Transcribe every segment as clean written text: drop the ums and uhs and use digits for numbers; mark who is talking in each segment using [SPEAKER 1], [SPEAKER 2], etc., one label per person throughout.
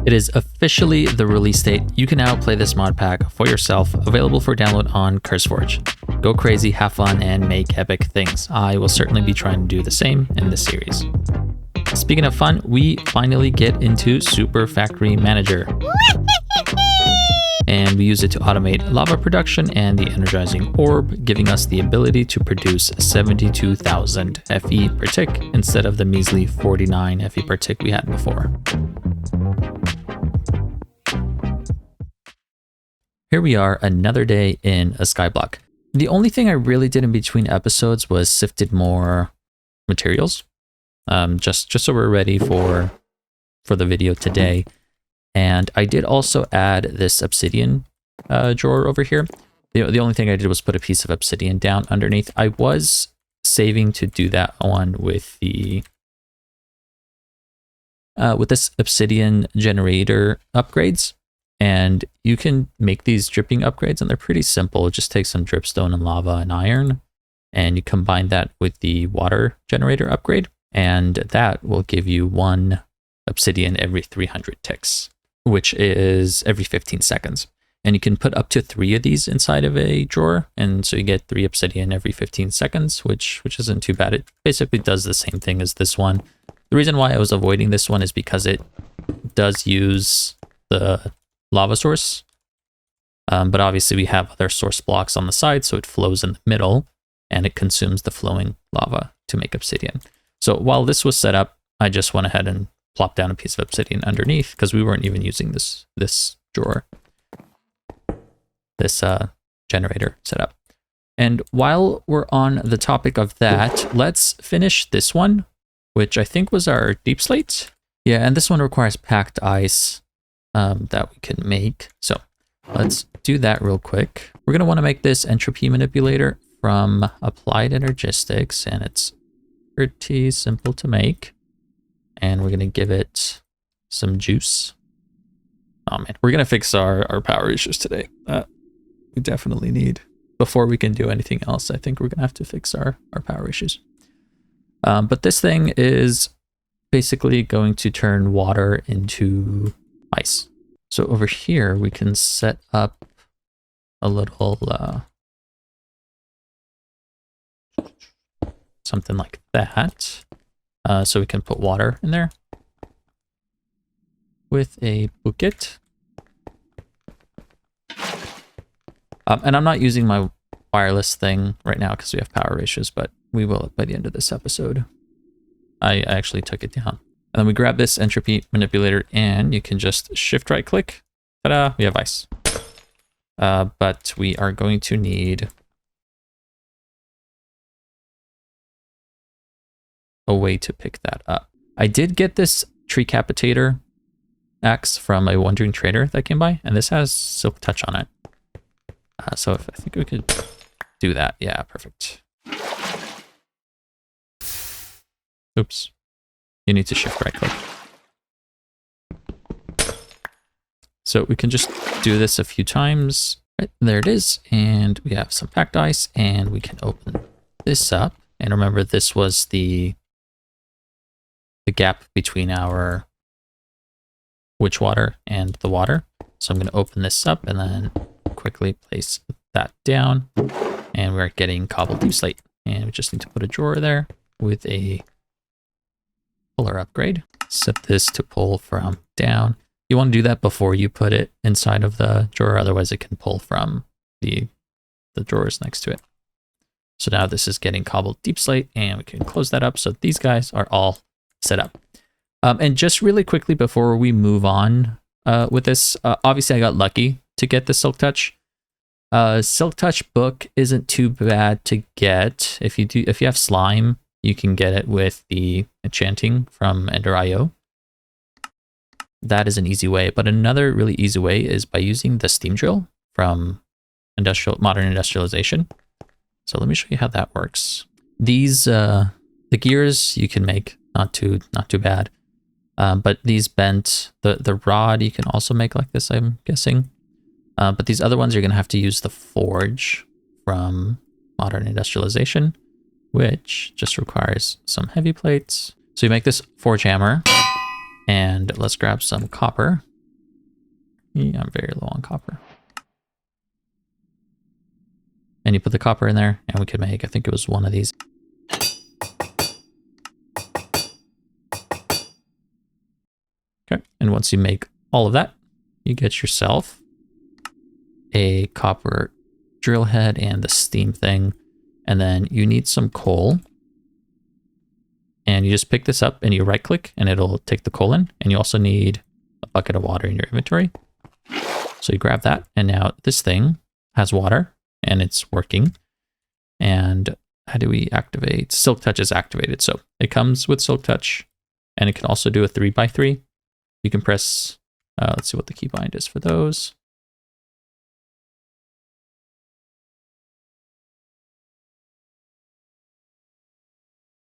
[SPEAKER 1] It is officially the release date. You can now play this mod pack for yourself, available for download on CurseForge. Go crazy, have fun, and make epic things. I will certainly be trying to do the same in this series. Speaking of fun, we finally get into Super Factory Manager. And we use it to automate lava production and the Energizing Orb, giving us the ability to produce 72,000 FE per tick instead of the measly 49 FE per tick we had before. Here we are, another day in a skyblock. The only thing I really did in between episodes was sifted more materials, just so we're ready for the video today. And I did also add this obsidian drawer over here. The only thing I did was put a piece of obsidian down underneath. I was saving to do that one with the with this obsidian generator upgrades. And you can make these dripping upgrades, and they're pretty simple. It just takes some dripstone and lava and iron, and you combine that with the water generator upgrade, and that will give you 1 obsidian every 300 ticks, which is every 15 seconds. And you can put up to 3 of these inside of a drawer, and so you get 3 obsidian every 15 seconds, which isn't too bad. It basically does the same thing as this one. The reason why I was avoiding this one is because it does use the lava source, but obviously we have other source blocks on the side, so it flows in the middle and it consumes the flowing lava to make obsidian. So while this was set up, I just went ahead and plopped down a piece of obsidian underneath because we weren't even using this drawer, this generator setup. And while we're on the topic of that, let's finish this one, which I think was our deep slate. Yeah, and this one requires packed ice that we can make. So let's do that real quick. We're going to want to make this entropy manipulator from Applied Energistics, and it's pretty simple to make. And we're going to give it some juice. Oh man, we're going to fix our power issues today. We definitely need, before we can do anything else, I think we're going to have to fix our power issues. But this thing is basically going to turn water into ice. So over here, we can set up a little something like that. So we can put water in there with a bucket. And I'm not using my wireless thing right now because we have power issues, but we will by the end of this episode. I actually took it down. And then we grab this entropy manipulator and you can just shift right click. Ta-da, we have ice. But we are going to need a way to pick that up. I did get this tree capitator axe from a wandering trader that came by, and this has silk touch on it. So I think we could do that. Yeah, perfect. Oops. You need to shift right click. So we can just do this a few times. Right, there it is. And we have some packed ice, and we can open this up. And remember, this was the gap between our witch water and the water. So I'm going to open this up and then quickly place that down. And we're getting cobbled deepslate. And we just need to put a drawer there with a puller upgrade. Set this to pull from down. You want to do that before you put it inside of the drawer, otherwise it can pull from the drawers next to it. So now this is getting cobbled deepslate, and we can close that up. So these guys are all set up. And just really quickly before we move on with this, obviously I got lucky to get the Silk Touch. Silk Touch book isn't too bad to get. If you have slime, you can get it with the enchanting from Ender.io. That is an easy way, but another really easy way is by using the steam drill from Modern Industrialization. So let me show you how that works. These the gears you can make not too bad, but these bent the rod you can also make like this, I'm guessing. But these other ones you're gonna have to use the forge from Modern Industrialization, which just requires some heavy plates. So you make this forge hammer, and let's grab some copper. Yeah, I'm very low on copper. And you put the copper in there, and we could make, I think it was one of these. Okay, and once you make all of that, you get yourself a copper drill head and the steam thing. And then you need some coal. And you just pick this up and you right click and it'll take the coal in. And you also need a bucket of water in your inventory. So you grab that, and now this thing has water and it's working. And how do we activate? Silk Touch is activated. So it comes with Silk Touch, and it can also do a 3x3. You can press, let's see what the keybind is for those.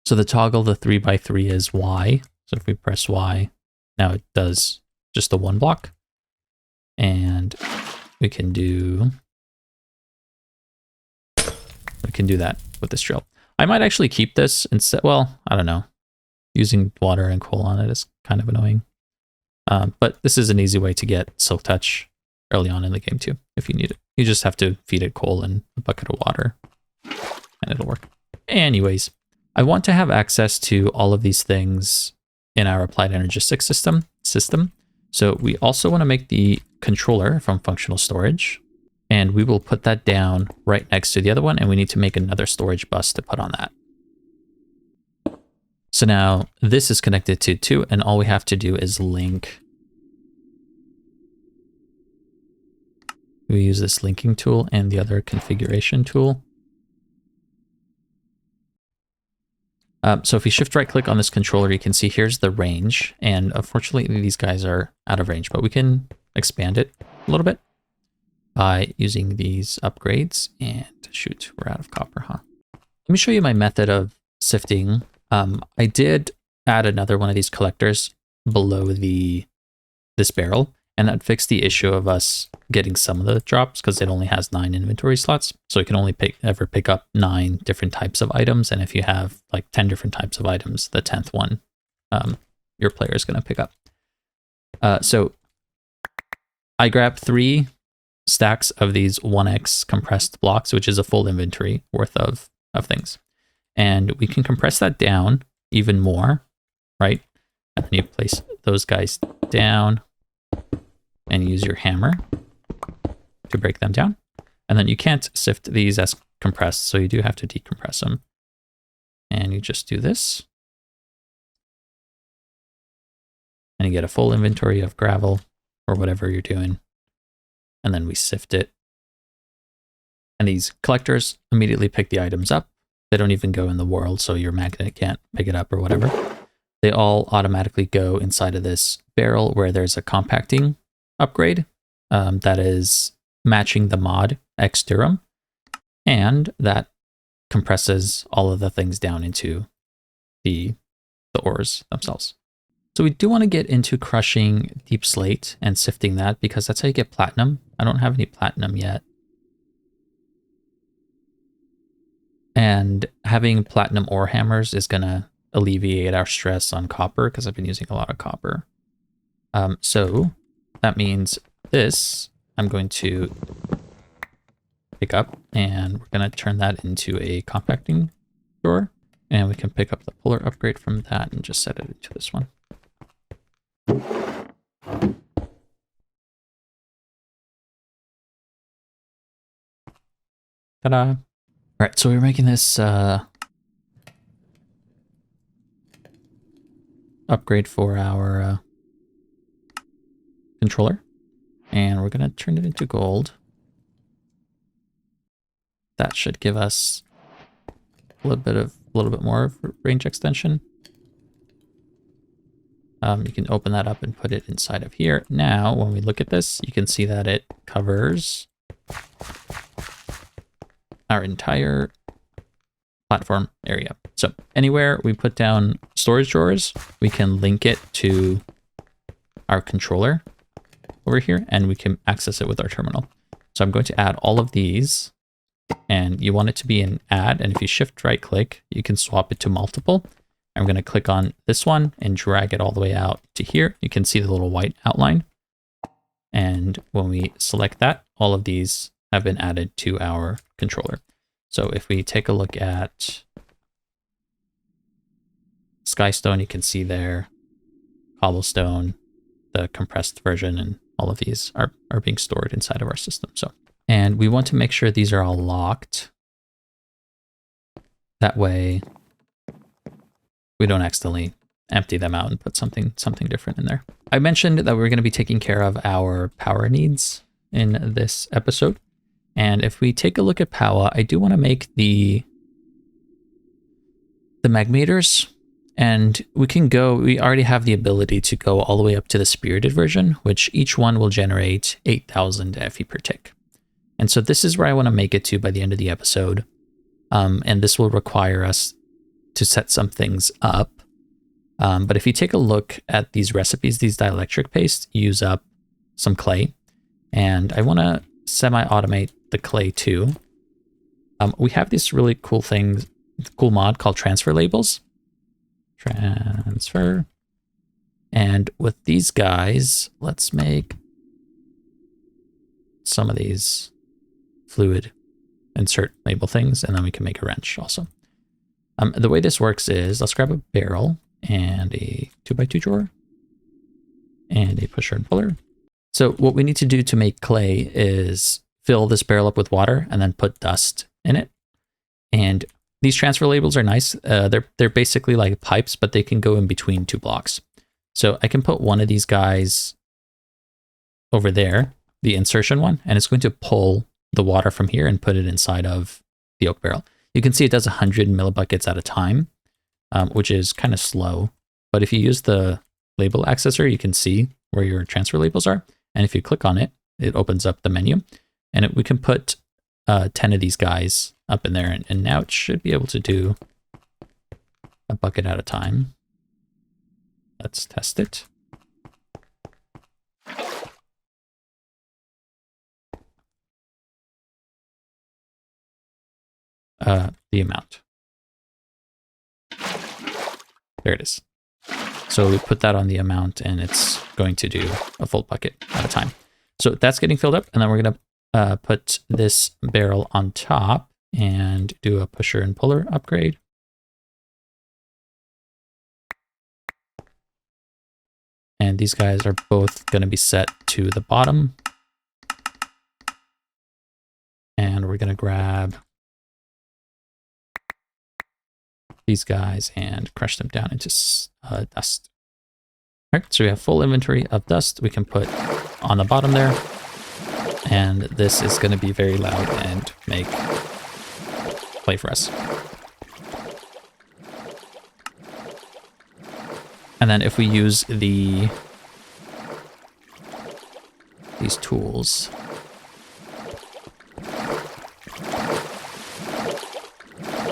[SPEAKER 1] So the toggle, the 3x3 is Y. So if we press Y, now it does just the one block. And we can do that with this drill. I might actually keep this instead. Well, I don't know. Using water and coal on it is kind of annoying. But this is an easy way to get Silk Touch early on in the game too, if you need it. You just have to feed it coal and a bucket of water, and it'll work. Anyways, I want to have access to all of these things in our Applied Energistics system. So we also want to make the controller from functional storage, and we will put that down right next to the other one, and we need to make another storage bus to put on that. So now this is connected to 2, and all we have to do is link. We use this linking tool and the other configuration tool. So if we shift right click on this controller, you can see here's the range. And unfortunately, these guys are out of range, but we can expand it a little bit by using these upgrades. And shoot, we're out of copper, huh? Let me show you my method of sifting. I did add another one of these collectors below this barrel, and that fixed the issue of us getting some of the drops because it only has 9 inventory slots. So you can only ever pick up 9 different types of items. And if you have like 10 different types of items, the 10th one, your player is going to pick up. So I grabbed 3 stacks of these 1x compressed blocks, which is a full inventory worth of things. And we can compress that down even more, right? And then you place those guys down and use your hammer to break them down. And then you can't sift these as compressed, so you do have to decompress them. And you just do this. And you get a full inventory of gravel or whatever you're doing. And then we sift it. And these collectors immediately pick the items up. They don't even go in the world, so your magnet can't pick it up or whatever. They all automatically go inside of this barrel where there's a compacting upgrade that is matching the mod X Durham, and that compresses all of the things down into the ores themselves. So we do want to get into crushing Deepslate and sifting that, because that's how you get platinum. I don't have any platinum yet. And having platinum ore hammers is going to alleviate our stress on copper, because I've been using a lot of copper. So that means this I'm going to pick up, and we're going to turn that into a compacting drawer. And we can pick up the puller upgrade from that and just set it into this one. Ta-da! All right, so we're making this upgrade for our controller, and we're going to turn it into gold. That should give us a little bit more of range extension. You can open that up and put it inside of here. Now, when we look at this, you can see that it covers our entire platform area. So anywhere we put down storage drawers, we can link it to our controller over here, and we can access it with our terminal. So I'm going to add all of these, and you want it to be an add, and if you shift right click, you can swap it to multiple. I'm going to click on this one and drag it all the way out to here. You can see the little white outline. And when we select that, all of these have been added to our controller. So if we take a look at Skystone, you can see there, Cobblestone, the compressed version, and all of these are being stored inside of our system. So, and we want to make sure these are all locked. That way we don't accidentally empty them out and put something different in there. I mentioned that we're going to be taking care of our power needs in this episode. And if we take a look at Powah, I do want to make the Magmators, and we already have the ability to go all the way up to the spirited version, which each one will generate 8,000 FE per tick. And so this is where I want to make it to by the end of the episode. And this will require us to set some things up. But if you take a look at these recipes, these dielectric pastes use up some clay, and I want to semi-automate the clay too. We have this really cool mod called transfer labels. Transfer. And with these guys, let's make some of these fluid insert label things, and then we can make a wrench also. The way this works is, let's grab a barrel and a 2x2 drawer and a pusher and puller. So what we need to do to make clay is fill this barrel up with water and then put dust in it. And these transfer labels are nice. They're basically like pipes, but they can go in between two blocks. So I can put one of these guys over there, the insertion one, and it's going to pull the water from here and put it inside of the oak barrel. You can see it does 100 millibuckets at a time, which is kind of slow. But if you use the label accessor, you can see where your transfer labels are. And if you click on it, it opens up the menu, and we can put 10 of these guys up in there. And now it should be able to do a bucket at a time. Let's test it. The amount. There it is. So we put that on the amount, and it's going to do a full bucket at a time. So that's getting filled up, and then we're going to put this barrel on top and do a pusher and puller upgrade. And these guys are both going to be set to the bottom. And we're going to grab these guys and crush them down into dust. All right, so we have full inventory of dust we can put on the bottom there. And this is going to be very loud and make play for us. And then if we use these tools,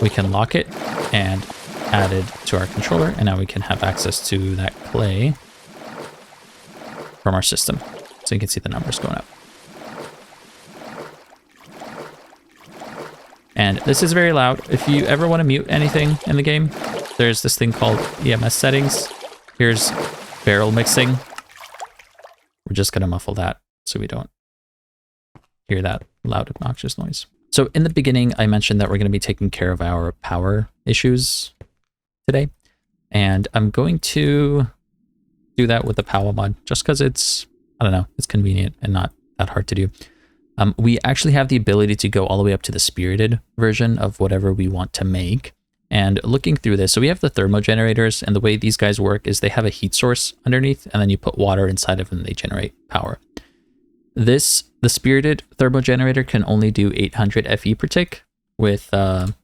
[SPEAKER 1] we can lock it and add it to our controller, and now we can have access to that clay from our system. So you can see the numbers going up. And this is very loud. If you ever want to mute anything in the game, there's this thing called EMS settings. Here's barrel mixing. We're just going to muffle that so we don't hear that loud, obnoxious noise. So in the beginning, I mentioned that we're going to be taking care of our power issues today. And I'm going to do that with the Powah mod just because it's, I don't know, it's convenient and not that hard to do. We actually have the ability to go all the way up to the spirited version of whatever we want to make. And looking through this, so we have the thermo generators, and the way these guys work is they have a heat source underneath, and then you put water inside of them and they generate power. The spirited thermo generator can only do 800 FE per tick with lava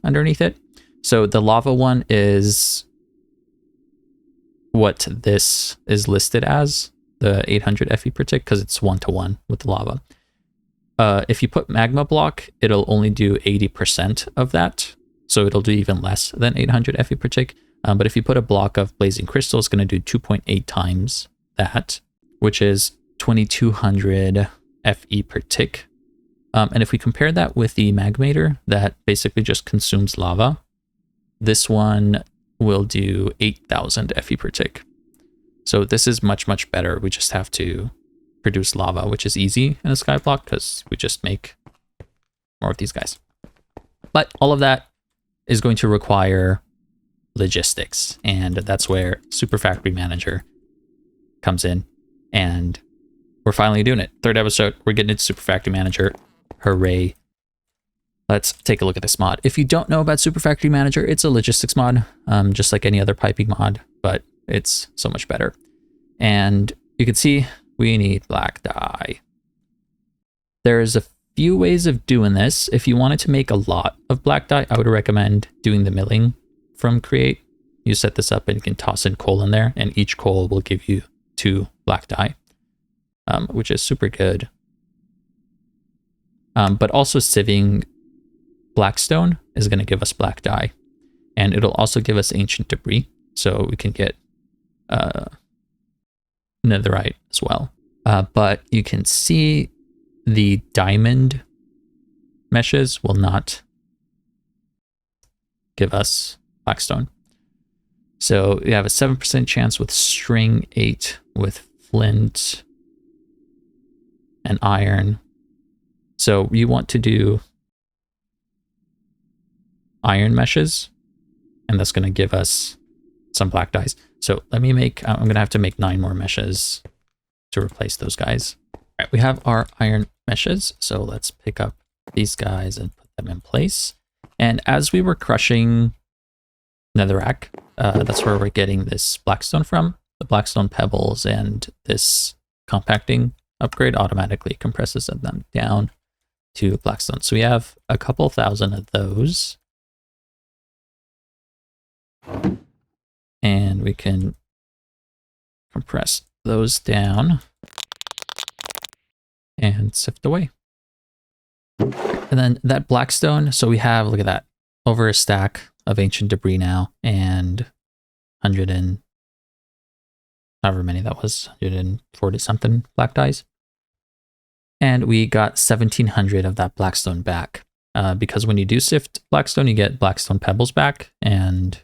[SPEAKER 1] underneath it. So the lava one is what this is listed as, the 800 FE per tick, because it's 1-to-1 with the lava. If you put magma block, it'll only do 80% of that. So it'll do even less than 800 FE per tick. But if you put a block of blazing crystal, it's going to do 2.8 times that, which is 2200 FE per tick. And if we compare that with the Magmator that basically just consumes lava, this one will do 8000 FE per tick. So this is much, much better. We just have to produce lava, which is easy in a skyblock because we just make more of these guys. But all of that is going to require logistics, and that's where Super Factory Manager comes in, and we're finally doing it. Third episode, we're getting into Super Factory Manager. Hooray. Let's take a look at this mod. If you don't know about Super Factory Manager, it's a logistics mod, just like any other piping mod, but it's so much better. And you can see we need black dye. There's a few ways of doing this. If you wanted to make a lot of black dye, I would recommend doing the milling from Create. You set this up and you can toss in coal in there, and each coal will give you 2 black dye, which is super good. But also sieving blackstone is going to give us black dye, and it'll also give us ancient debris, so we can get netherite as well. But you can see the diamond meshes will not give us blackstone. So we have a 7% chance with string, 8 with flint and iron. So you want to do iron meshes, and that's going to give us some black dyes. So let me make, I'm going to have to make 9 more meshes to replace those guys. All right, we have our iron meshes. So let's pick up these guys and put them in place. And as we were crushing netherrack, that's where we're getting this blackstone from. The blackstone pebbles and this compacting upgrade automatically compresses them down to blackstone. So we have a couple thousand of those. And we can compress those down and sift away. And then that blackstone, so we have, look at that, over a stack of ancient debris now, and 100 and however many that was, 140 something black dyes. And we got 1700 of that blackstone back. Because when you do sift blackstone, you get blackstone pebbles back, and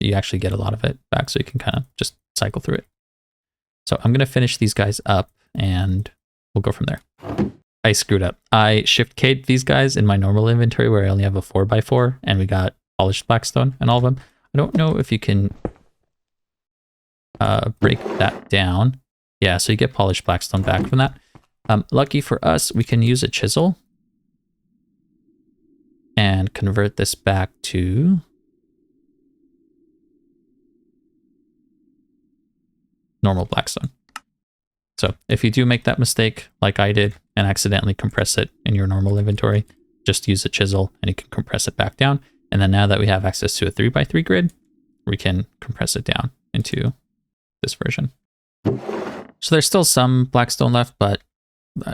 [SPEAKER 1] you actually get a lot of it back, so you can kind of just cycle through it. So I'm going to finish these guys up, and we'll go from there. I screwed up. I shift-K'd these guys in my normal inventory where I only have a 4x4, and we got polished blackstone and all of them. I don't know if you can break that down. Yeah, so you get polished blackstone back from that. Lucky for us, we can use a chisel and convert this back to normal blackstone. So if you do make that mistake like I did and accidentally compress it in your normal inventory, just use a chisel and you can compress it back down. And then now that we have access to a 3x3 grid, we can compress it down into this version. So there's still some blackstone left, but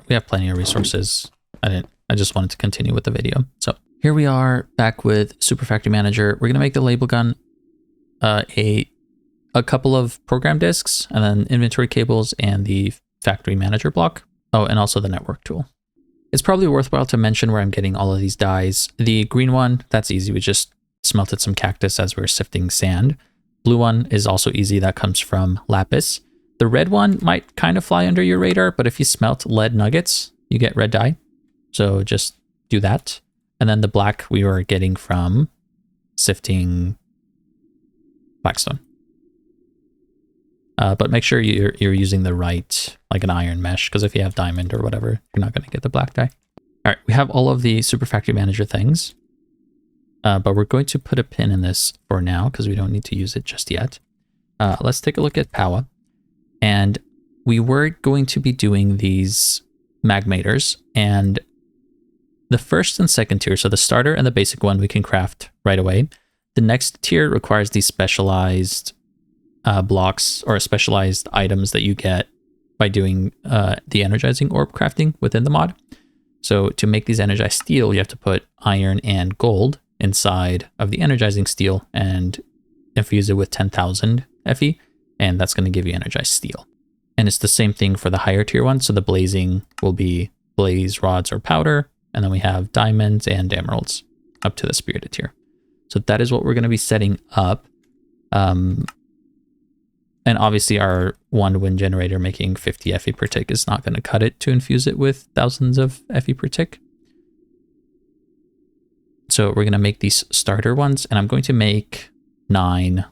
[SPEAKER 1] we have plenty of resources. I just wanted to continue with the video. So here we are back with Super Factory Manager. We're going to make the label gun a couple of program disks, and then inventory cables and the factory manager block. Oh, and also the network tool. It's probably worthwhile to mention where I'm getting all of these dyes. The green one, that's easy. We just smelted some cactus as we were sifting sand. Blue one is also easy. That comes from lapis. The red one might kind of fly under your radar, but if you smelt lead nuggets, you get red dye. So just do that. And then the black we were getting from sifting blackstone. But make sure you're using the right, like an iron mesh, because if you have diamond or whatever, you're not going to get the black dye. All right, we have all of the Super Factory Manager things, but we're going to put a pin in this for now because we don't need to use it just yet. Let's take a look at Powah. And we were going to be doing these Magmators, and the first and second tier, so the starter and the basic one, we can craft right away. The next tier requires these specialized blocks or specialized items that you get by doing the Energizing Orb crafting within the mod. So to make these energized steel, you have to put iron and gold inside of the energizing steel and infuse it with 10,000 Fe, and that's going to give you energized steel. And it's the same thing for the higher tier one. So the blazing will be blaze rods or powder, and then we have diamonds and emeralds up to the spirited tier. So that is what we're going to be setting up. And obviously our one wind generator making 50 FE per tick is not going to cut it to infuse it with thousands of FE per tick. So we're going to make these starter ones, and I'm going to make 9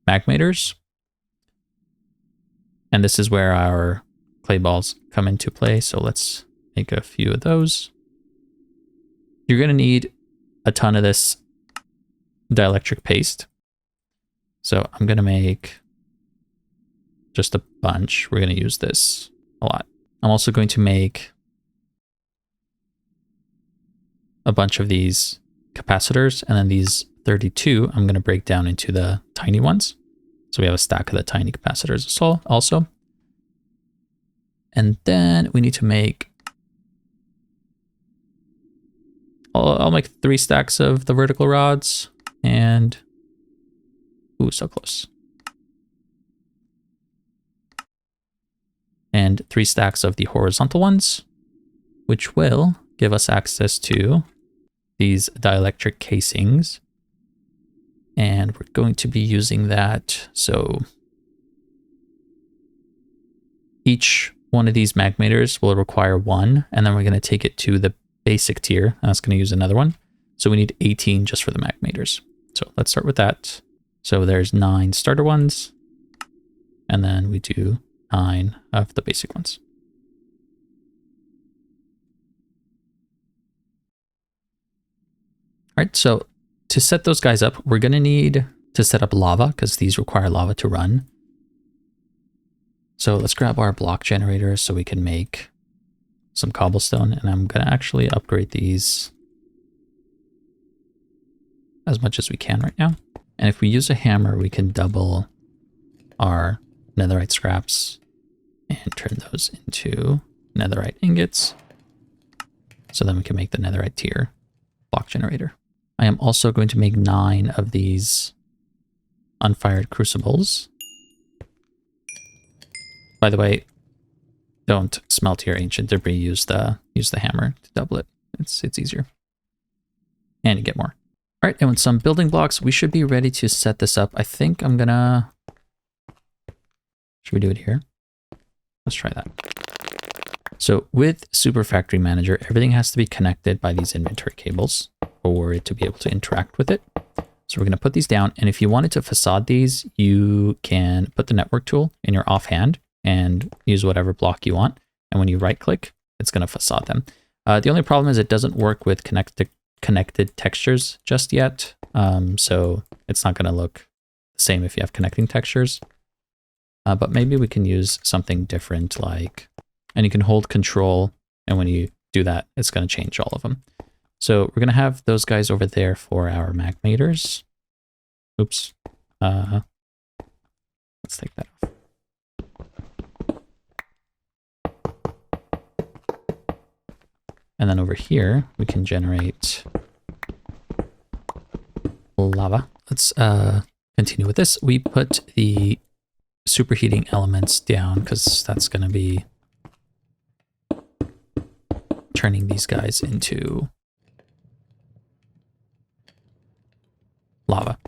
[SPEAKER 1] Magmators. And this is where our clay balls come into play. So let's make a few of those. You're going to need a ton of this dielectric paste. So I'm going to make just a bunch. We're going to use this a lot. I'm also going to make a bunch of these capacitors, and then these 32 I'm going to break down into the tiny ones. So we have a stack of the tiny capacitors also. And then we need to make, I'll make 3 stacks of the vertical rods, and, ooh, so close. And 3 stacks of the horizontal ones, which will give us access to these dielectric casings. And we're going to be using that. So each one of these Magmators will require 1, and then we're going to take it to the basic tier, and that's going to use another one. So we need 18 just for the Magmators. So let's start with that. So there's 9 starter ones, and then we do 9 of the basic ones. All right, so to set those guys up, we're going to need to set up lava, because these require lava to run. So let's grab our block generator so we can make some cobblestone, and I'm going to actually upgrade these as much as we can right now. And if we use a hammer, we can double our netherite scraps and turn those into netherite ingots. So then we can make the netherite tier block generator. I am also going to make 9 of these unfired crucibles. By the way, don't smelt your ancient debris. Use the hammer to double it. It's easier, and you get more. All right, and with some building blocks, we should be ready to set this up. I think I'm gonna. Should we do it here? Let's try that. So with Super Factory Manager, everything has to be connected by these inventory cables for it to be able to interact with it. So we're going to put these down, and if you wanted to facade these, you can put the network tool in your offhand and use whatever block you want. And when you right click, it's going to facade them. The only problem is it doesn't work with connected textures just yet. So it's not going to look the same if you have connecting textures. But maybe we can use something different, like, and you can hold control, and when you do that, it's going to change all of them. So we're going to have those guys over there for our Magmators. Oops. Let's take that off. And then over here, we can generate lava. Let's continue with this. We put the superheating elements down because that's going to be turning these guys into lava.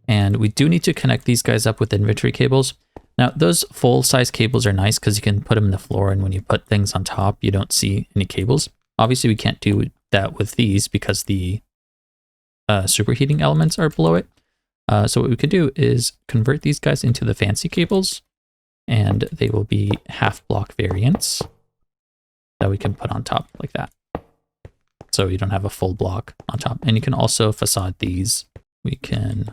[SPEAKER 1] And we do need to connect these guys up with inventory cables. Now, those full-size cables are nice because you can put them in the floor, and when you put things on top, you don't see any cables. Obviously, we can't do that with these because the superheating elements are below it. So what we could do is convert these guys into the fancy cables, and they will be half-block variants that we can put on top like that. So you don't have a full block on top. And you can also facade these. We can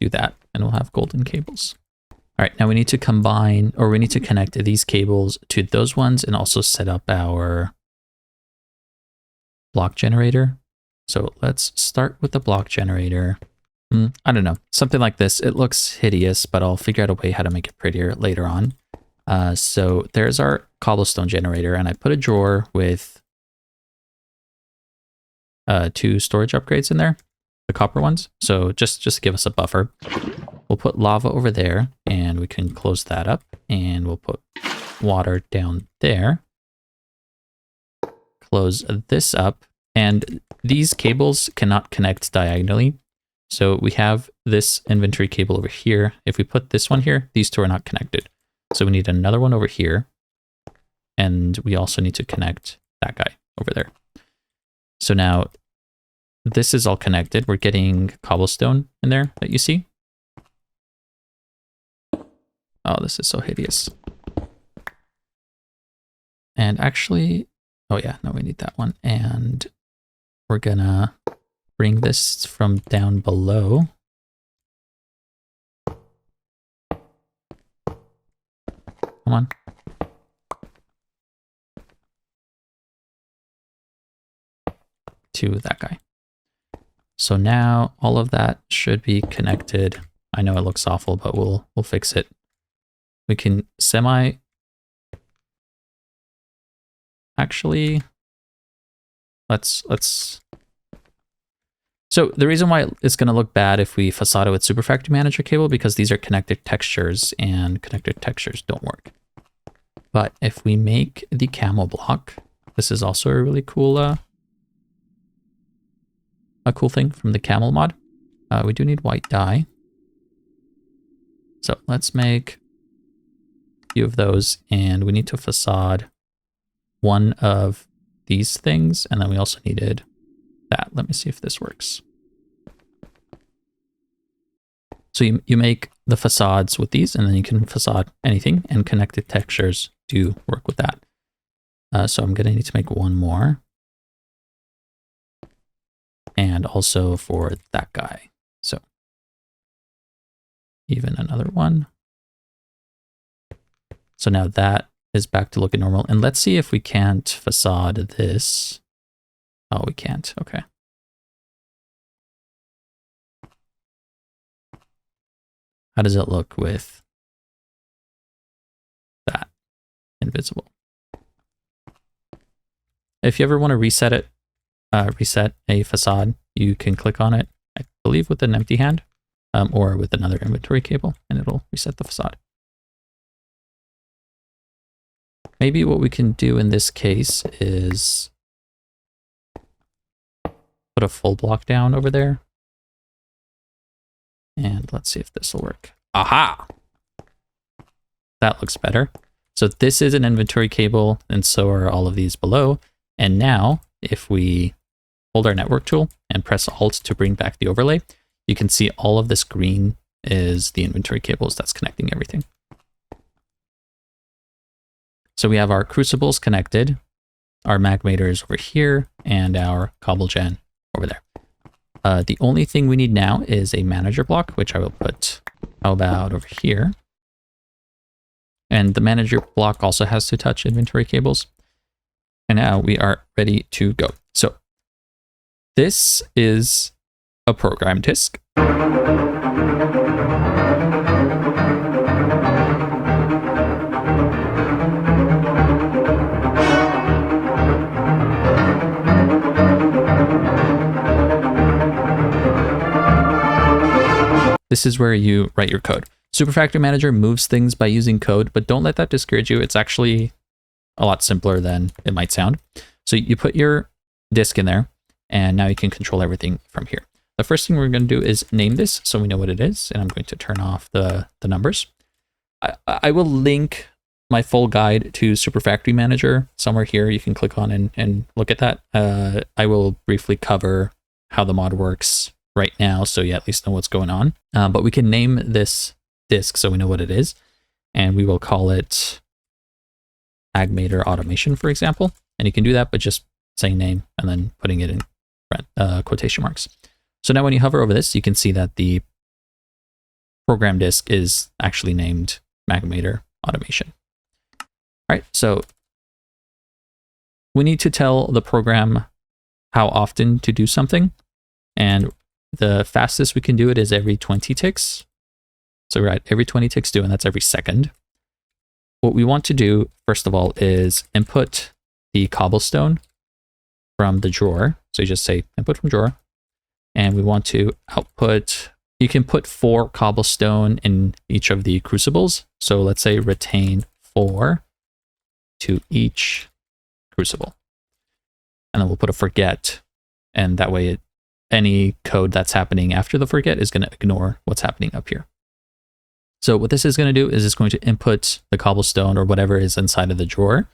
[SPEAKER 1] do that, and we'll have golden cables. All right, now we need to combine, or we need to connect these cables to those ones and also set up our block generator. So let's start with the block generator. I don't know, something like this. It looks hideous, but I'll figure out a way how to make it prettier later on. So there's our cobblestone generator, and I put a drawer with 2 storage upgrades in there, the copper ones. So just to give us a buffer, we'll put lava over there, and we can close that up, and we'll put water down there. Close this up, and these cables cannot connect diagonally. So we have this inventory cable over here. If we put this one here, these two are not connected. So we need another one over here. And we also need to connect that guy over there. So now this is all connected. We're getting cobblestone in there that you see. Oh, this is so hideous. And actually, oh yeah, no, we need that one. And we're gonna bring this from down below. Come on. To that guy. So now all of that should be connected. I know it looks awful, but we'll fix it. We can actually let's so the reason why it's going to look bad if we facade it with Super Factory Manager cable, because these are connected textures and connected textures don't work. But if we make the camel block, this is also a really cool a cool thing from the Camel mod. We do need white dye. So let's make a few of those, and we need to facade one of these things, and then we also needed that. Let me see if this works. So you make the facades with these, and then you can facade anything, and connected textures do work with that. So I'm going to need to make one more. And also for that guy. So even another one. So now that is back to looking normal. And let's see if we can't facade this. Oh, we can't. Okay. How does it look with that invisible? If you ever want to reset it, reset a facade, you can click on it, I believe with an empty hand, or with another inventory cable, and it'll reset the facade. Maybe what we can do in this case is put a full block down over there. And let's see if this will work. Aha! That looks better. So this is an inventory cable, and so are all of these below. And now, if we hold our network tool and press Alt to bring back the overlay, you can see all of this green is the inventory cables that's connecting everything. So we have our crucibles connected, our magmators over here, and our cobblegen over there. The only thing we need now is a manager block, which I will put, how about over here? And the manager block also has to touch inventory cables. And now we are ready to go. So this is a program disk. This is where you write your code. Super Factory Manager moves things by using code, but don't let that discourage you. It's actually a lot simpler than it might sound. So you put your disk in there, and now you can control everything from here. The first thing we're going to do is name this so we know what it is, and I'm going to turn off the numbers. I will link my full guide to Super Factory Manager somewhere here. You can click on and look at that. I will briefly cover how the mod works right now, so you at least know what's going on. But we can name this disk so we know what it is, and we will call it Magmator Automation, for example. And you can do that by just saying name and then putting it in quotation marks. So now when you hover over this, you can see that the program disk is actually named Magmator Automation. All right, so we need to tell the program how often to do something, and the fastest we can do it is every 20 ticks. So we're at every 20 ticks do, and that's every second. What we want to do, first of all, is input the cobblestone from the drawer. So you just say input from drawer, and we want to output, you can put 4 cobblestone in each of the crucibles. So let's say retain 4 to each crucible. And then we'll put a forget, and that way any code that's happening after the forget is going to ignore what's happening up here. So what this is going to do is it's going to input the cobblestone or whatever is inside of the drawer.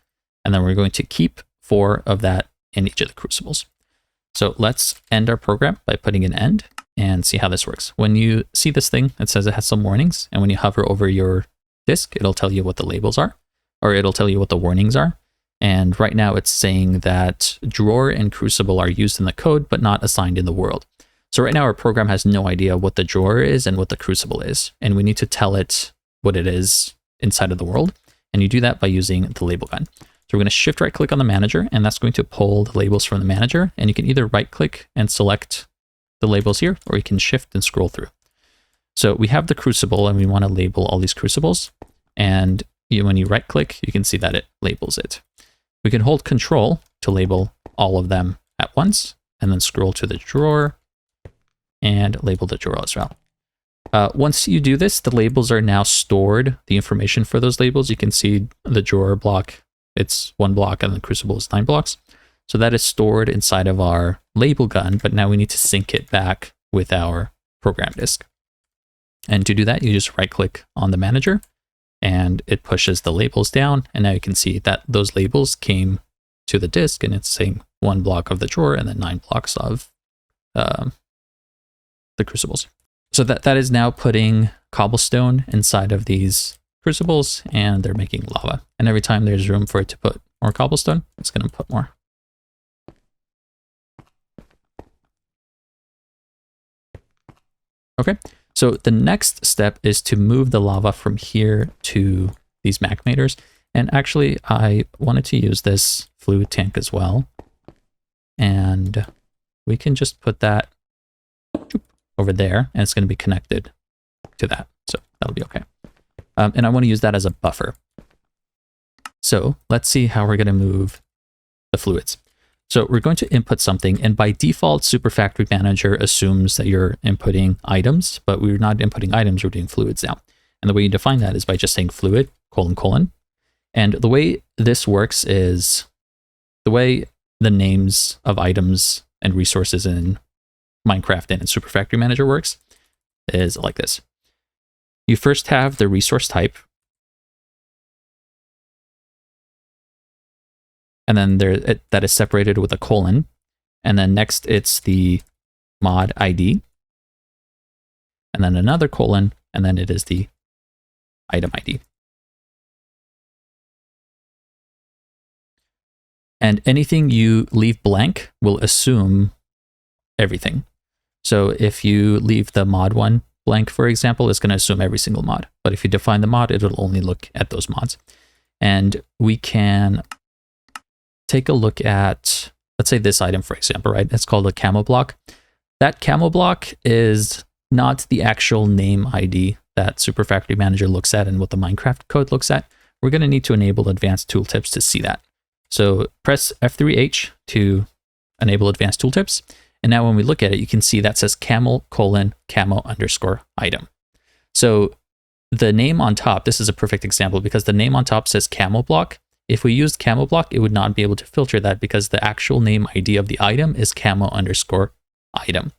[SPEAKER 1] And then we're going to keep 4 of that in each of the crucibles. So let's end our program by putting an end and see how this works. When you see this thing, it says it has some warnings. And when you hover over your disk, it'll tell you what the labels are, or it'll tell you what the warnings are. And right now it's saying that drawer and crucible are used in the code, but not assigned in the world. So right now our program has no idea what the drawer is and what the crucible is. And we need to tell it what it is inside of the world. And you do that by using the label gun. So we're going to shift right click on the manager, and that's going to pull the labels from the manager. And you can either right click and select the labels here, or you can shift and scroll through. So we have the crucible and we want to label all these crucibles. And when you right click, you can see that it labels it. We can hold Control to label all of them at once, and then scroll to the drawer and label the drawer as well. Once you do this, the labels are now stored. The information for those labels, you can see the drawer block, it's 1 block, and the crucible is 9 blocks. So that is stored inside of our label gun, but now we need to sync it back with our program disk. And to do that, you just right click on the manager and it pushes the labels down. And now you can see that those labels came to the disk, and it's saying 1 block of the drawer and then 9 blocks of the crucibles. So that is now putting cobblestone inside of these crucibles, and they're making lava. And every time there's room for it to put more cobblestone, it's going to put more. Okay, so the next step is to move the lava from here to these Magmators. And actually, I wanted to use this fluid tank as well. And we can just put that over there, and it's going to be connected to that. So that'll be okay. And I want to use that as a buffer. So let's see how we're going to move the fluids. So we're going to input something, and by default, Super Factory Manager assumes that you're inputting items, but we're not inputting items, we're doing fluids now. And the way you define that is by just saying fluid, : : And the way this works is the way the names of items and resources in Minecraft and in Super Factory Manager works is like this. You first have the resource type, and then that is separated with a colon. And then next it's the mod ID, and then another colon, and then it is the item ID. And anything you leave blank will assume everything. So if you leave the mod one blank, for example, it's going to assume every single mod. But if you define the mod, it'll only look at those mods. And we can take a look at, let's say this item, for example, right? It's called a Camol block. That Camol block is not the actual name ID that Super Factory Manager looks at and what the Minecraft code looks at. We're going to need to enable advanced tooltips to see that. So press F3H to enable advanced tooltips. And now when we look at it, you can see that says Camol : camo _ item. So the name on top, this is a perfect example because the name on top says Camol block. If we used Camol block, it would not be able to filter that because the actual name ID of the item is camo _ item.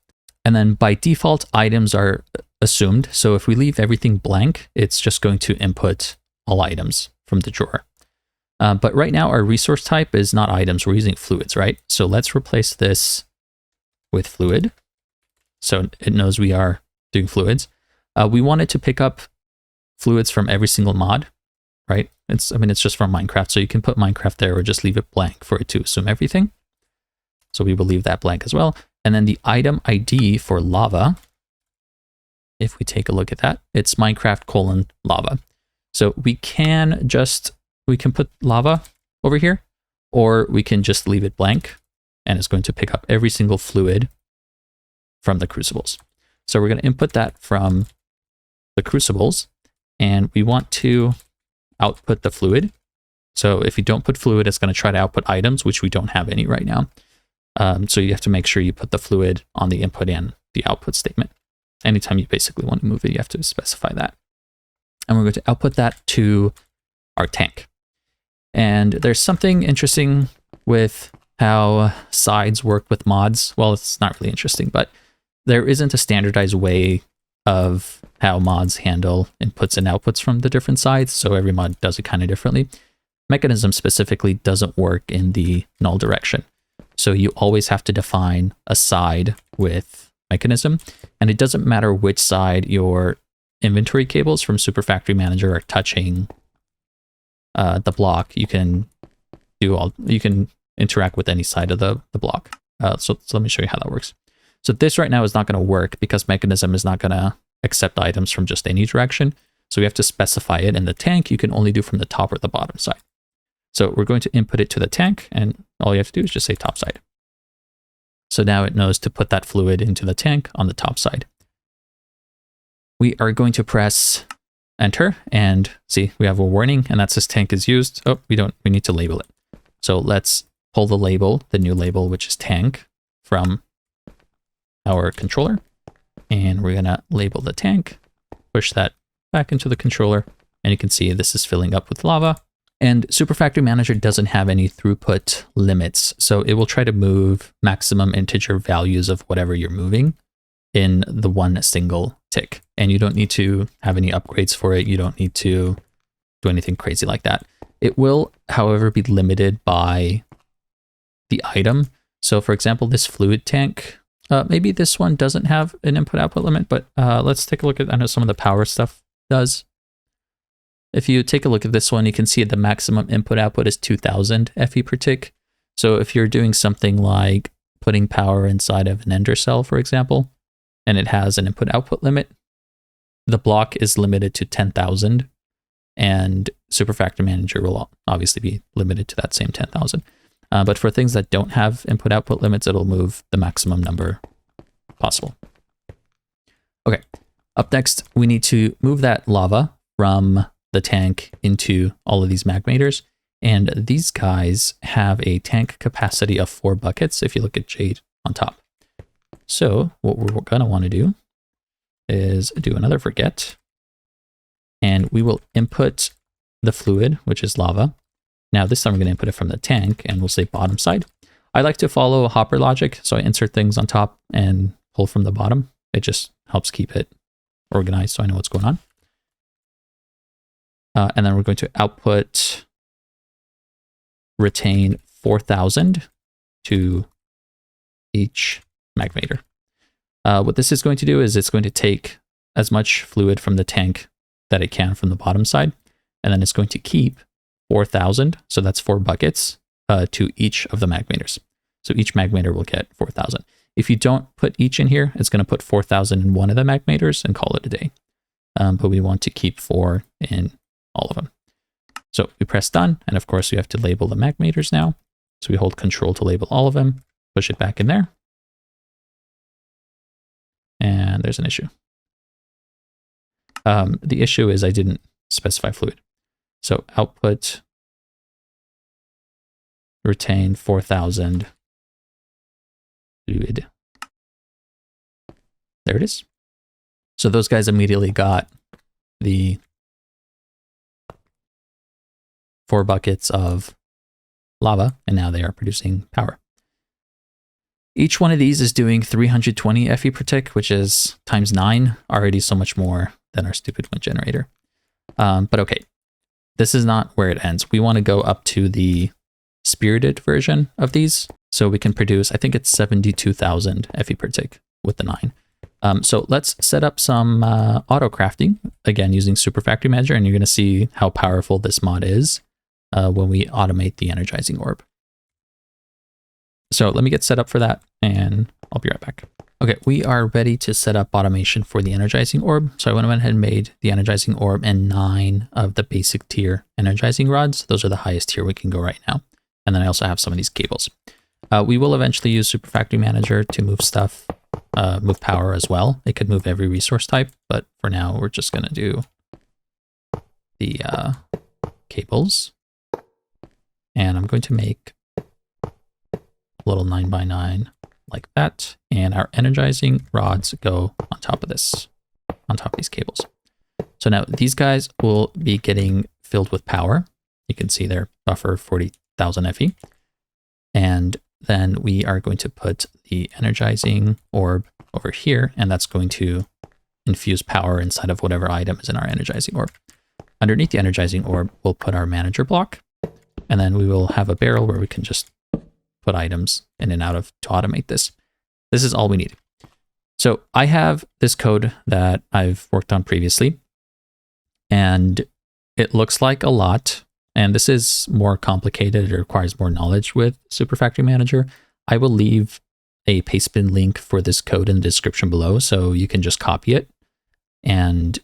[SPEAKER 1] And then by default, items are assumed. So if we leave everything blank, it's just going to input all items from the drawer. But right now our resource type is not items, we're using fluids, right? So let's replace this with fluid. So it knows we are doing fluids. We want it to pick up fluids from every single mod, right? It's just from Minecraft. So you can put Minecraft there or just leave it blank for it to assume everything. So we will leave that blank as well. And then the item ID for lava, if we take a look at that, it's Minecraft : lava. So we can put lava over here, or we can just leave it blank, and it's going to pick up every single fluid from the crucibles. So we're going to input that from the crucibles, and we want to output the fluid. So if you don't put fluid, it's going to try to output items, which we don't have any right now. So you have to make sure you put the fluid on the input and the output statement. Anytime you basically want to move it, you have to specify that. And we're going to output that to our tank. And there's something interesting with how sides work with mods. Well, it's not really interesting, but there isn't a standardized way of how mods handle inputs and outputs from the different sides, so every mod does it kind of differently. Mechanism specifically doesn't work in the null direction. So you always have to define a side with mechanism, and it doesn't matter which side your inventory cables from Super Factory Manager are touching the block. You can interact with any side of the block. So let me show you how that works. So this right now is not going to work because mechanism is not going to accept items from just any direction. So we have to specify it. In the tank, you can only do from the top or the bottom side. So we're going to input it to the tank, and all you have to do is just say top side. So now it knows to put that fluid into the tank on the top side. We are going to press enter, and see, we have a warning, and that says tank is used. Oh, we need to label it. So let's pull the label, the new label, which is tank, from our controller, and we're gonna label the tank, push that back into the controller, and you can see this is filling up with lava. And Super Factory Manager doesn't have any throughput limits, so it will try to move maximum integer values of whatever you're moving in the one single tick. And you don't need to have any upgrades for it. You don't need to do anything crazy like that. It will, however, be limited by the item. So for example, this fluid tank, maybe this one doesn't have an input-output limit, but let's take a look at, I know some of the power stuff does. If you take a look at this one, you can see the maximum input-output is 2000 FE per tick. So if you're doing something like putting power inside of an ender cell, for example, and it has an input-output limit, the block is limited to 10,000, and Super Factory Manager will obviously be limited to that same 10,000. But for things that don't have input-output limits, it'll move the maximum number possible. Okay, up next, we need to move that lava from the tank into all of these Magmators. And these guys have a tank capacity of 4 buckets, if you look at Jade on top. So what we're gonna wanna do is do another forget. And we will input the fluid, which is lava. Now this time we're gonna input it from the tank, and we'll say bottom side. I like to follow a hopper logic, so I insert things on top and pull from the bottom. It just helps keep it organized so I know what's going on. And then we're going to output retain 4,000 to each Magmator. What this is going to do is it's going to take as much fluid from the tank that it can from the bottom side, and then it's going to keep 4,000, so that's 4 buckets, to each of the Magmators. So each Magmator will get 4,000. If you don't put each in here, it's going to put 4,000 in one of the Magmators and call it a day. But we want to keep 4 in all of them. So we press done, and of course we have to label the Magmators now. So we hold Control to label all of them, push it back in there, and there's an issue. The issue is I didn't specify fluid. So output retain 4,000 fluid. There it is. So those guys immediately got the 4 buckets of lava, and now they are producing power. Each one of these is doing 320 FE per tick, which is times 9, already so much more than our stupid wind generator. But okay, this is not where it ends. We want to go up to the spirited version of these, so we can produce, I think it's 72,000 FE per tick with the 9. So let's set up some auto crafting, again using Super Factory Manager, and you're going to see how powerful this mod is when we automate the Energizing Orb. So let me get set up for that, and I'll be right back. Okay, we are ready to set up automation for the Energizing Orb. So I went ahead and made the Energizing Orb and 9 of the basic tier Energizing rods. Those are the highest tier we can go right now. And then I also have some of these cables. We will eventually use Super Factory Manager to move stuff, move power as well. It could move every resource type, but for now we're just gonna do the cables. And I'm going to make a little 9x9 like that. And our energizing rods go on top of this, on top of these cables. So now these guys will be getting filled with power. You can see their buffer 40,000 FE. And then we are going to put the Energizing Orb over here, and that's going to infuse power inside of whatever item is in our Energizing Orb. Underneath the Energizing Orb, we'll put our manager block, and then we will have a barrel where we can just put items in and out of to automate this. This is all we need. So I have this code that I've worked on previously, and it looks like a lot. And this is more complicated. It requires more knowledge with Super Factory Manager. I will leave a pastebin link for this code in the description below, so you can just copy it and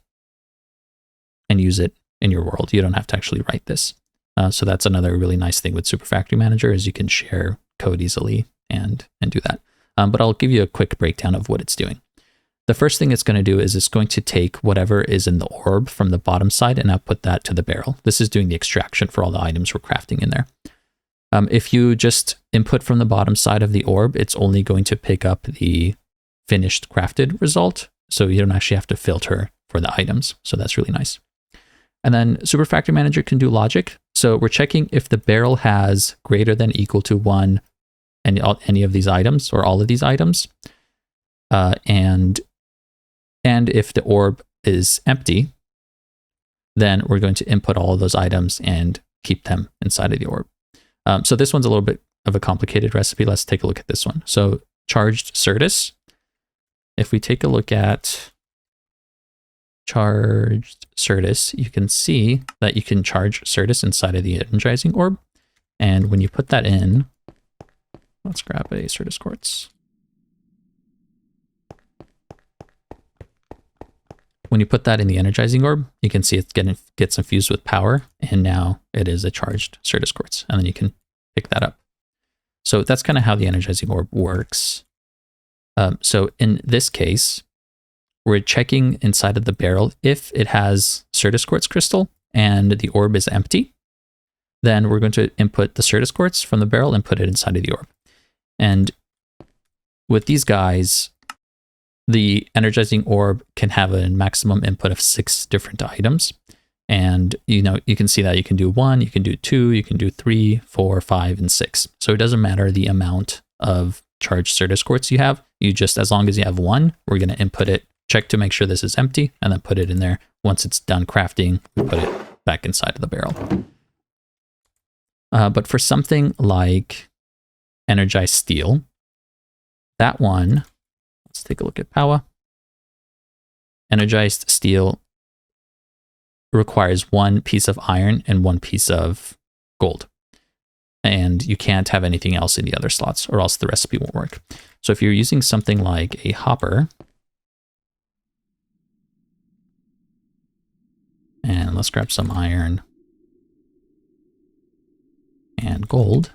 [SPEAKER 1] use it in your world. You don't have to actually write this. So that's another really nice thing with Super Factory Manager, is you can share code easily and do that. But I'll give you a quick breakdown of what it's doing. The first thing it's going to do is it's going to take whatever is in the orb from the bottom side and output that to the barrel. This is doing the extraction for all the items we're crafting in there. If you just input from the bottom side of the orb, it's only going to pick up the finished crafted result. So you don't actually have to filter for the items. So that's really nice. And then Super Factory Manager can do logic. So we're checking if the barrel has greater than or equal to 1 any of these items or all of these items. And if the orb is empty, then we're going to input all of those items and keep them inside of the orb. So this one's a little bit of a complicated recipe. Let's take a look at this one. So charged Certus. If we take a look at charged Certus, you can see that you can charge Certus inside of the Energizing Orb. And when you put that in, let's grab a Certus Quartz. When you put that in the Energizing Orb, you can see it gets infused with power, and now it is a charged Certus Quartz, and then you can pick that up. So that's kind of how the Energizing Orb works. So in this case, we're checking inside of the barrel if it has Certus Quartz crystal and the orb is empty. Then we're going to input the Certus Quartz from the barrel and put it inside of the orb. And with these guys, the Energizing Orb can have a maximum input of 6 different items. And you can see that you can do 1, you can do 2, you can do 3, 4, 5, and 6. So it doesn't matter the amount of charged Certus Quartz you have. You just, as long as you have 1, we're going to input it, check to make sure this is empty, and then put it in there. Once it's done crafting, we put it back inside of the barrel. But for something like Energized Steel, that one, let's take a look at Powah. Energized Steel requires 1 piece of iron and 1 piece of gold. And you can't have anything else in the other slots, or else the recipe won't work. So if you're using something like a hopper, and let's grab some iron and gold.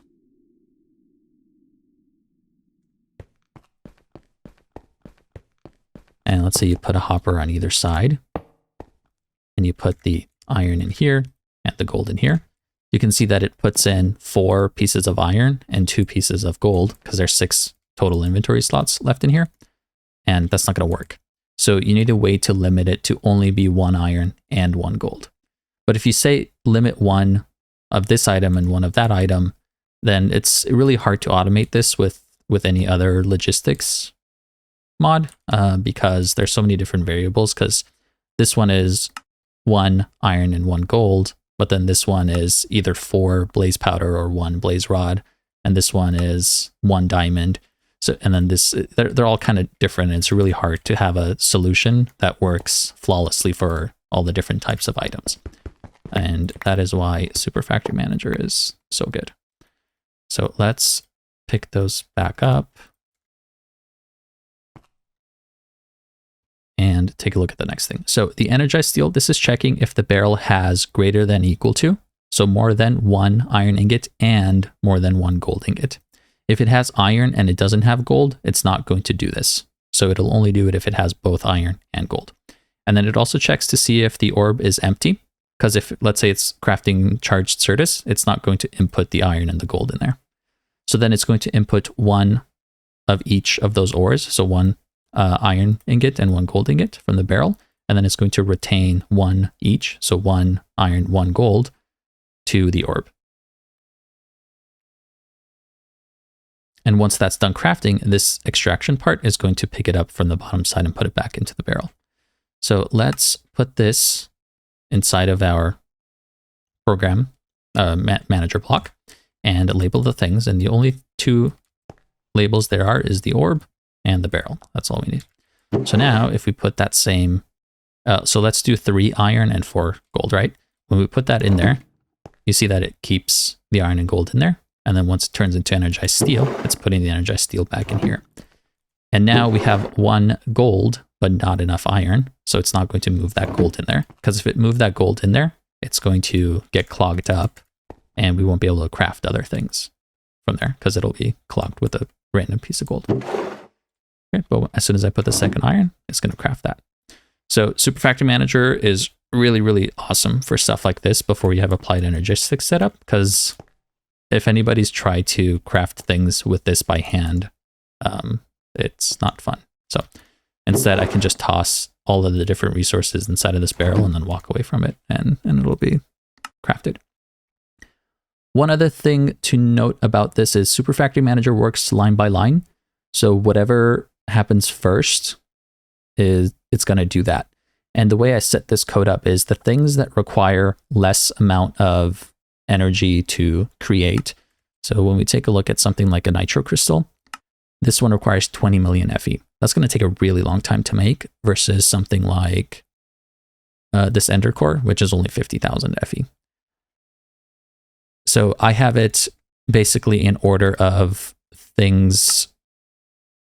[SPEAKER 1] And let's say you put a hopper on either side, and you put the iron in here and the gold in here. You can see that it puts in 4 pieces of iron and 2 pieces of gold, because there's 6 total inventory slots left in here, and that's not going to work. So you need a way to limit it to only be 1 iron and 1 gold. But if you say limit 1 of this item and 1 of that item, then it's really hard to automate this with any other logistics mod, because there's so many different variables, because this one is 1 iron and 1 gold, but then this one is either 4 blaze powder or 1 blaze rod, and this one is 1 diamond. So, and then they're all kind of different, and it's really hard to have a solution that works flawlessly for all the different types of items. And that is why Super Factory Manager is so good. So let's pick those back up and take a look at the next thing. So the Energized Steel, this is checking if the barrel has greater than or equal to, so more than 1 iron ingot and more than 1 gold ingot. If it has iron and it doesn't have gold, it's not going to do this. So it'll only do it if it has both iron and gold. And then it also checks to see if the orb is empty, because if, let's say it's crafting charged Certus, it's not going to input the iron and the gold in there. So then it's going to input 1 of each of those ores, so 1 iron ingot and 1 gold ingot from the barrel, and then it's going to retain 1 each, so 1 iron, 1 gold, to the orb. And once that's done crafting, this extraction part is going to pick it up from the bottom side and put it back into the barrel. So let's put this inside of our program manager block and label the things. And the only two labels there are is the orb and the barrel. That's all we need. So now if we put that same, so let's do 3 iron and 4 gold, right? When we put that in there, you see that it keeps the iron and gold in there. And then once it turns into energized steel, it's putting the energized steel back in here. And now we have 1 gold, but not enough iron. So it's not going to move that gold in there. Because if it moved that gold in there, it's going to get clogged up and we won't be able to craft other things from there because it'll be clogged with a random piece of gold. Okay, but as soon as I put the second iron, it's going to craft that. So Super Factory Manager is really, really awesome for stuff like this before you have applied energistics set up, because if anybody's tried to craft things with this by hand, it's not fun. So instead, I can just toss all of the different resources inside of this barrel and then walk away from it, and it'll be crafted. One other thing to note about this is Super Factory Manager works line by line. So whatever happens first is it's going to do that. And the way I set this code up is the things that require less amount of energy to create. So when we take a look at something like a nitro crystal, this one requires 20 million Fe. That's going to take a really long time to make versus something like this ender core, which is only 50,000 Fe. So I have it basically in order of things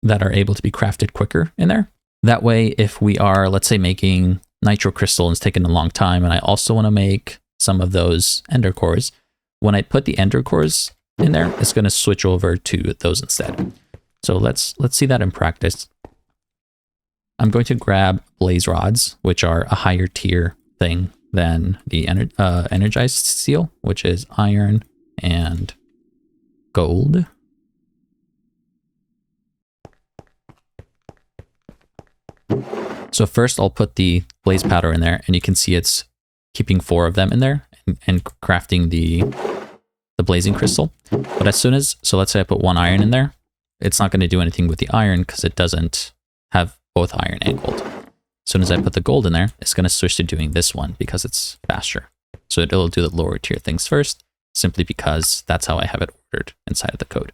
[SPEAKER 1] that are able to be crafted quicker in there. That way, if we are, let's say, making nitro crystal and it's taken a long time, and I also want to make some of those ender cores, when I put the ender cores in there, it's going to switch over to those instead. So let's see that in practice. I'm going to grab blaze rods, which are a higher tier thing than the energized steel, which is iron and gold. So first I'll put the blaze powder in there, and you can see it's keeping 4 of them in there and crafting the blazing crystal. But as soon as, so let's say I put 1 iron in there, it's not going to do anything with the iron because it doesn't have both iron and gold. As soon as I put the gold in there, it's going to switch to doing this one because it's faster. So it'll do the lower tier things first, simply because that's how I have it ordered inside of the code.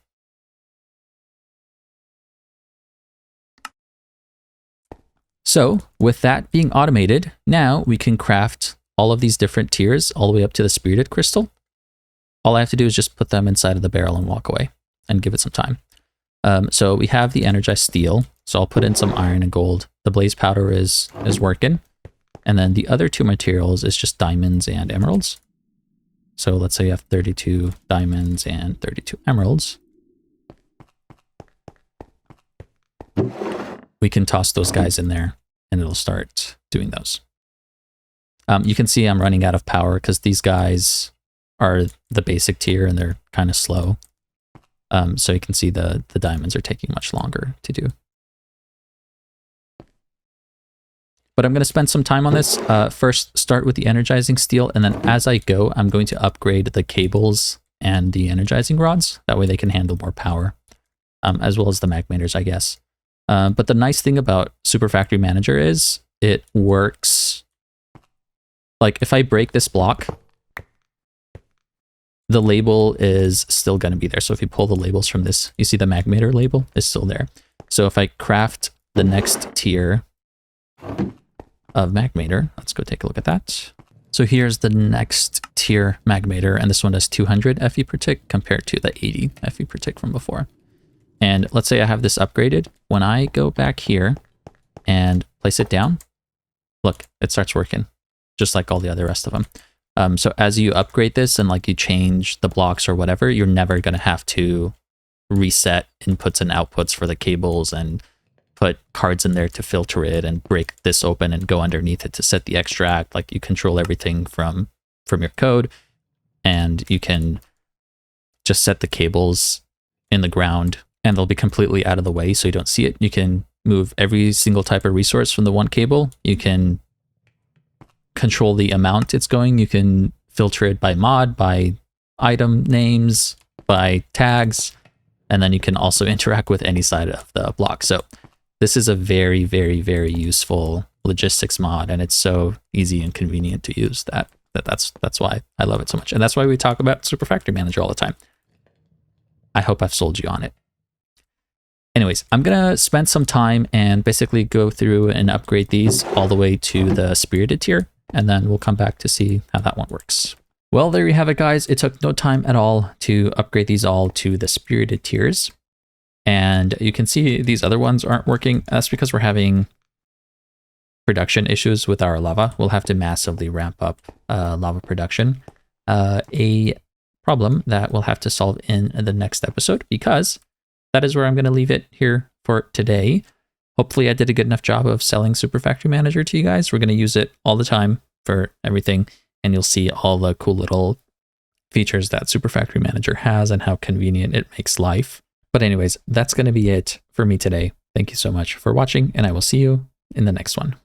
[SPEAKER 1] So with that being automated, now we can craft all of these different tiers all the way up to the spirited crystal. All I have to do is just put them inside of the barrel and walk away and give it some time. So we have the energized steel. So I'll put in some iron and gold. The blaze powder is working. And then the other 2 materials is just diamonds and emeralds. So let's say you have 32 diamonds and 32 emeralds. We can toss those guys in there and it'll start doing those. You can see I'm running out of power because these guys are the basic tier and they're kind of slow. So you can see the diamonds are taking much longer to do. But I'm going to spend some time on this. First, start with the energizing steel, and then as I go, I'm going to upgrade the cables and the energizing rods. That way they can handle more power, as well as the Magmators, I guess. But the nice thing about Super Factory Manager is it works. Like if I break this block, the label is still going to be there. So if you pull the labels from this, you see the Magmator label is still there. So if I craft the next tier of Magmator, let's go take a look at that. So here's the next tier Magmator, and this one has 200 Fe per tick compared to the 80 Fe per tick from before. And let's say I have this upgraded. When I go back here and place it down, look, it starts working just like all the other rest of them. So as you upgrade this and like you change the blocks or whatever, you're never going to have to reset inputs and outputs for the cables and put cards in there to filter it and break this open and go underneath it to set the extract. Like you control everything from your code, and you can just set the cables in the ground and they'll be completely out of the way so you don't see it. You can move every single type of resource from the one cable. You can control the amount it's going. You can filter it by mod, by item names, by tags. And then you can also interact with any side of the block. So this is a very, very, very useful logistics mod, and it's so easy and convenient to use that's why I love it so much. And that's why we talk about Super Factory Manager all the time. I hope I've sold you on it. Anyways, I'm gonna spend some time and basically go through and upgrade these all the way to the Spirited tier, and then we'll come back to see how that one works. Well, there you have it, guys. It took no time at all to upgrade these all to the Spirited tiers. And you can see these other ones aren't working. That's because we're having production issues with our lava. We'll have to massively ramp up lava production. A problem that we'll have to solve in the next episode, because that is where I'm going to leave it here for today. Hopefully I did a good enough job of selling Super Factory Manager to you guys. We're going to use it all the time for everything, and you'll see all the cool little features that Super Factory Manager has and how convenient it makes life. But anyways, that's going to be it for me today. Thank you so much for watching, and I will see you in the next one.